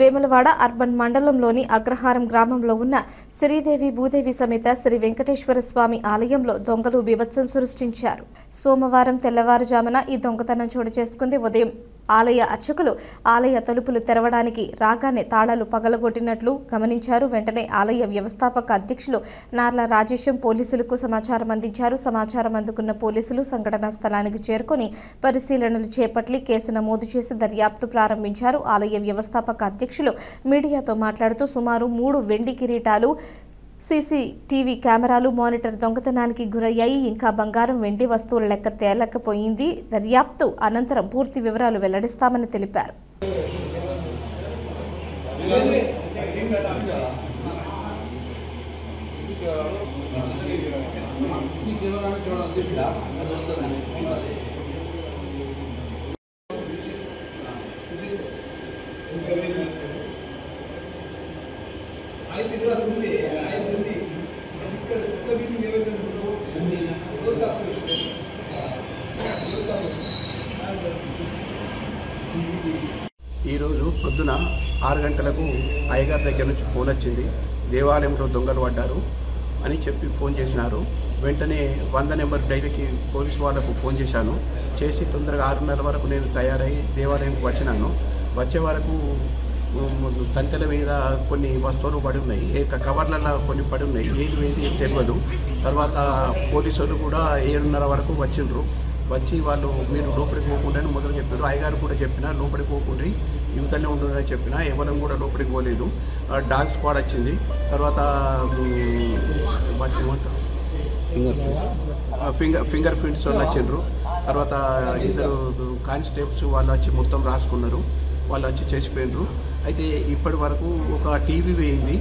Vemulawada urban మండలంలోని అగ్రహారం గ్రామంలో ఉన్న శ్రీదేవి భూదేవి సమేత శ్రీ వెంకటేశ్వర స్వామి ఆలయంలో దొంగలు బీభత్సం సృష్టించారు. సోమవారం తెల్లవారుజామున ఈ దొంగతనం చోటు చేసుకుంది. ఉదయం ఆలయ అర్చకులు ఆలయ తలుపులు తెరవడానికి రాగానే తాళాలు పగలగొట్టినట్లు గమనించారు. వెంటనే ఆలయ వ్యవస్థాపక అధ్యక్షులు నార్ల రాజేశం పోలీసులకు సమాచారం అందించారు. సమాచారం అందుకున్న పోలీసులు సంఘటనా స్థలానికి చేరుకుని పరిశీలనలు చేపట్టి కేసు నమోదు చేసి దర్యాప్తు ప్రారంభించారు. ఆలయ వ్యవస్థాపక అధ్యక్షులు మీడియాతో మాట్లాడుతూ సుమారు 3 వెండి కిరీటాలు, సీసీటీవీ కెమెరాలు, మానిటర్ దొంగతనానికి గురయ్యాయి. ఇంకా బంగారం, వెండి వస్తువుల లెక్క తేలకపోయింది. దర్యాప్తు అనంతరం పూర్తి వివరాలు వెల్లడిస్తామని తెలిపారు. ఈరోజు పొద్దున 6 గంటలకు అయ్యగారి దగ్గర నుంచి ఫోన్ వచ్చింది. దేవాలయంలో దొంగలు పడ్డారు అని చెప్పి ఫోన్ చేసినారు. వెంటనే 100 నెంబర్ డైరీకి పోలీసు వాళ్ళకు ఫోన్ చేశాను. చేసి తొందరగా 6:30 వరకు నేను తయారై దేవాలయంకి వచ్చినాను. వచ్చే వరకు తంతెల మీద కొన్ని వస్తువులు పడి ఉన్నాయి, కవర్లలో కొన్ని పడి ఉన్నాయి, ఏది తెలియదు. తర్వాత పోలీసులు కూడా 7:30 వరకు వచ్చిండ్రు. వచ్చి వాళ్ళు మీరు లోపలికి పోకుండా మొదలు చెప్పారు. అయ్యగారు కూడా చెప్పిన లోపలికి పోకుండా యువతనే ఉంటుందని చెప్పిన. ఎవరం కూడా లోపలికి పోలేదు. డాగ్ స్క్వాడ్ వచ్చింది. తర్వాత ఫింగర్ ప్రింట్స్ వాళ్ళు వచ్చిండ్రు. తర్వాత 2 కానిస్టేబుల్స్ వాళ్ళు వచ్చి మొత్తం రాసుకున్నారు. వాళ్ళు వచ్చి చేసిపోయినరు. అయితే ఇప్పటి వరకు ఒక టీవీ వేయింది.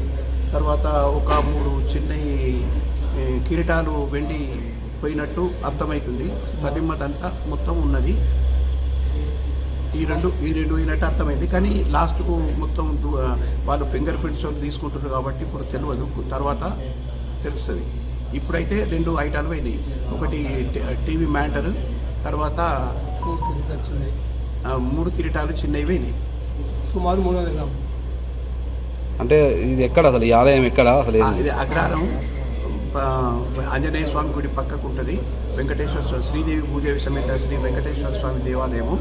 తర్వాత ఒక 3 చిన్న కిరీటాలు వెండి పోయినట్టు అర్థమవుతుంది. ప్రతిమదంతా మొత్తం ఉన్నది. ఈ రెండు అయినట్టు అర్థమైంది. కానీ లాస్ట్కు మొత్తం వాళ్ళు ఫింగర్ ప్రింట్స్ తీసుకుంటున్నారు కాబట్టి ఇప్పుడు తెలియదు, తర్వాత తెలుస్తుంది. ఇప్పుడైతే 2 ఐటాలు పోయినాయి. ఒకటి టీవీ మ్యాటర్, తర్వాత 3 కిరీటాలు చిన్నవి పోయినాయి. సుమారు 300 గ్రాములు. అంటే ఇది ఎక్కడ అసలు ఈ ఆలయం ఎక్కడ అసలు? ఇది అగ్రహారం ఆంజనేయ స్వామి గుడి పక్కకు ఉంటుంది. వెంకటేశ్వర స్వామి శ్రీదేవి భూదేవి సమేత శ్రీ వెంకటేశ్వర స్వామి దేవాలయము.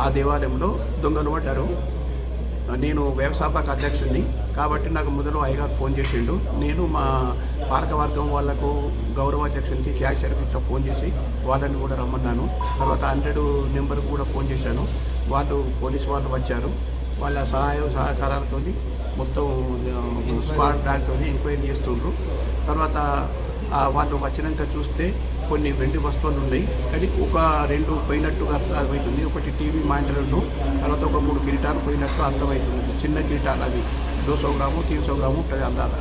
ఆ దేవాలయంలో దొంగలు పడ్డారు. నేను వ్యవస్థాపక అధ్యక్షుడిని కాబట్టి నాకు మొదలు అయ్యగారు ఫోన్ చేసిండు. నేను మా పాలకవర్గం వాళ్లకు గౌరవ అధ్యక్షునికి క్యాషియర్కి ఇట్లా ఫోన్ చేసి వాళ్ళని కూడా రమ్మన్నాను. తర్వాత 100 నెంబర్కి కూడా ఫోన్ చేశాను. వాళ్ళు పోలీసు వాళ్ళు వచ్చారు. వాళ్ళ సహకారాలతో మొత్తం స్క్వాడ్ డ్రాగ్తో ఎంక్వైరీ చేస్తుండ్రు. తర్వాత వాళ్ళు వచ్చినాక చూస్తే కొన్ని వెండి వస్తువులు ఉన్నాయి, కానీ ఒక 2 పోయినట్టుగా అర్థమవుతుంది. ఒకటి టీవీ మానిటర్ను, తర్వాత ఒక 3 కిరీటాలు పోయినట్టు అర్థమవుతుంది. చిన్న కిరీటాలు అవి 200 గ్రాము 300 గ్రాము ఉంటుంది అందాల.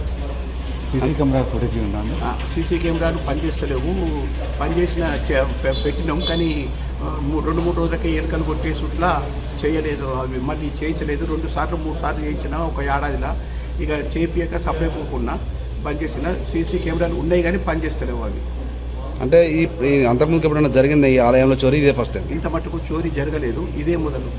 సీసీ కెమెరా ఫుటేజ్ ఉందా? సీసీ కెమెరాలు పనిచేస్తలేవు. పనిచేసిన పెట్టినాం, కానీ 2-3 రోజులకే ఎలుకలు కొట్టేసుట్లా చేయలేదు. అవి మళ్ళీ చేయించలేదు. 2 సార్లు 3 సార్లు చేయించిన ఒక ఏడాదిలా. ఇక చేపియక సప్లై పోకుండా బంద్ చేసిన. సీసీ కెమెరాలు ఉన్నాయి కానీ పనిచేస్తలేవు అవి. అంటే ఈ అంతకుముందు ఎప్పుడైనా జరిగింది ఈ ఆలయంలో చోరీ? ఇదే ఫస్ట్ టైం? ఇంత మట్టుకు చోరీ జరగలేదు, ఇదే మొదలు.